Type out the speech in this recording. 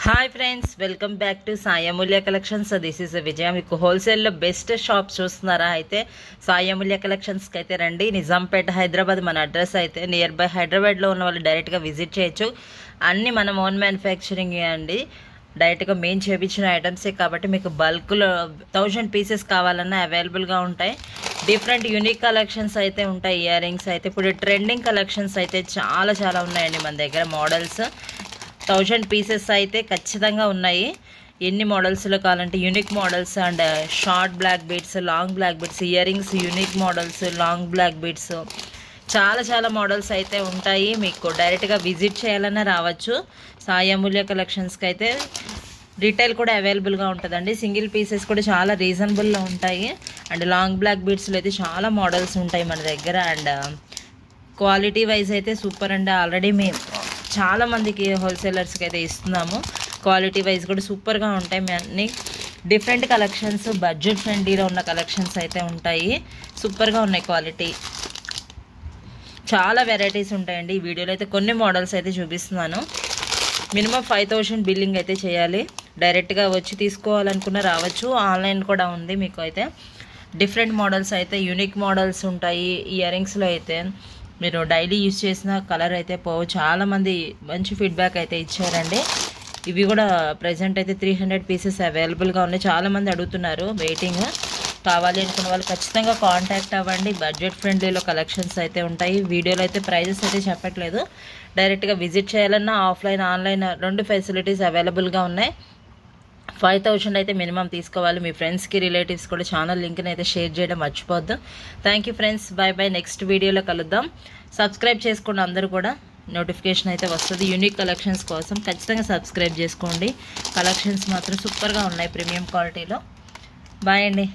Hi friends, welcome back to Sai Amulya collections. This is Vijaya. మీకు హోల్సేల్లో best shop చూస్తున్నారా? అయితే సాయి అమూల్య కలెక్షన్స్కి అయితే రండి. నిజాంపేట, హైదరాబాద్ మన అడ్రస్. అయితే నియర్ బై హైదరాబాద్లో ఉన్న వాళ్ళు డైరెక్ట్గా విజిట్ చేయొచ్చు. అన్నీ మనం ఓన్ మ్యానుఫ్యాక్చరింగ్ అండి. డైరెక్ట్గా మెయిన్ చేయించిన ఐటమ్సే కాబట్టి మీకు బల్క్లో 1000 పీసెస్ కావాలన్నా అవైలబుల్గా ఉంటాయి. డిఫరెంట్ యూనిక్ కలెక్షన్స్ అయితే ఉంటాయి. ఇయర్ రింగ్స్ అయితే ఇప్పుడు ట్రెండింగ్ కలెక్షన్స్ అయితే చాలా ఉన్నాయండి మన దగ్గర. మోడల్స్ 1000 పీసెస్ అయితే ఖచ్చితంగా ఉన్నాయి. ఎన్ని మోడల్స్లో కావాలంటే unique models and short black beads, long black beads, earrings, unique models, long black beads, చాలా మోడల్స్ అయితే ఉంటాయి. మీకు డైరెక్ట్గా విజిట్ చేయాలన్నా రావచ్చు. సాయి అమూల్య కలెక్షన్స్కి అయితే రిటైల్ కూడా అవైలబుల్గా ఉంటుందండి. సింగిల్ పీసెస్ కూడా చాలా రీజనబుల్లో ఉంటాయి. అండ్ లాంగ్ బ్లాక్ బీడ్స్లో అయితే చాలా మోడల్స్ ఉంటాయి మన దగ్గర. అండ్ క్వాలిటీ వైజ్ అయితే సూపర్ అండి. ఆల్రెడీ మేము చాలా మందికి హోల్సేలర్స్కి అయితే ఇస్తున్నాము. క్వాలిటీ వైజ్ కూడా సూపర్గా ఉంటాయి. అన్ని డిఫరెంట్ కలెక్షన్స్, బడ్జెట్ ఫ్రెండ్లీలో ఉన్న కలెక్షన్స్ అయితే ఉంటాయి. సూపర్గా ఉన్నాయి. క్వాలిటీ చాలా వెరైటీస్ ఉంటాయండి. ఈ వీడియోలో అయితే కొన్ని మోడల్స్ అయితే చూపిస్తున్నాను. మినిమం 5000 బిల్లింగ్ అయితే చేయాలి. డైరెక్ట్గా వచ్చి తీసుకోవాలనుకున్న రావచ్చు. ఆన్లైన్ కూడా ఉంది. మీకు అయితే డిఫరెంట్ మోడల్స్ అయితే యూనిక్ మోడల్స్ ఉంటాయి. ఇయర్ రింగ్స్లో అయితే మీరు డైలీ యూజ్ చేసిన కలర్ అయితే పోవు. చాలామంది మంచి ఫీడ్బ్యాక్ అయితే ఇచ్చారండి. ఇవి కూడా ప్రజెంట్ అయితే 300 పీసెస్ అవైలబుల్గా ఉన్నాయి. చాలామంది అడుగుతున్నారు. వెయిటింగ్ కావాలి అనుకున్న వాళ్ళు ఖచ్చితంగా కాంటాక్ట్ అవ్వండి. బడ్జెట్ ఫ్రెండ్లీలో కలెక్షన్స్ అయితే ఉంటాయి. వీడియోలో అయితే ప్రైజెస్ అయితే చెప్పట్లేదు. డైరెక్ట్గా విజిట్ చేయాలన్నా ఆఫ్లైన్, ఆన్లైన్ 2 ఫెసిలిటీస్ అవైలబుల్గా ఉన్నాయి. 5000 అయితే మినిమం తీసుకోవాలి. మీ ఫ్రెండ్స్కి, రిలేటివ్స్ కూడా ఛానల్ లింక్ని అయితే షేర్ చేయడం మర్చిపోద్దు. Thank you friends. Bye. Next వీడియోలో కలుద్దాం. సబ్స్క్రైబ్ చేసుకోండి. అందరూ కూడా నోటిఫికేషన్ అయితే వస్తుంది. యూనిక్ కలెక్షన్స్ కోసం ఖచ్చితంగా సబ్స్క్రైబ్ చేసుకోండి. కలెక్షన్స్ మాత్రం సూపర్గా ఉన్నాయి, ప్రీమియం క్వాలిటీలో. బాయ్ అండి.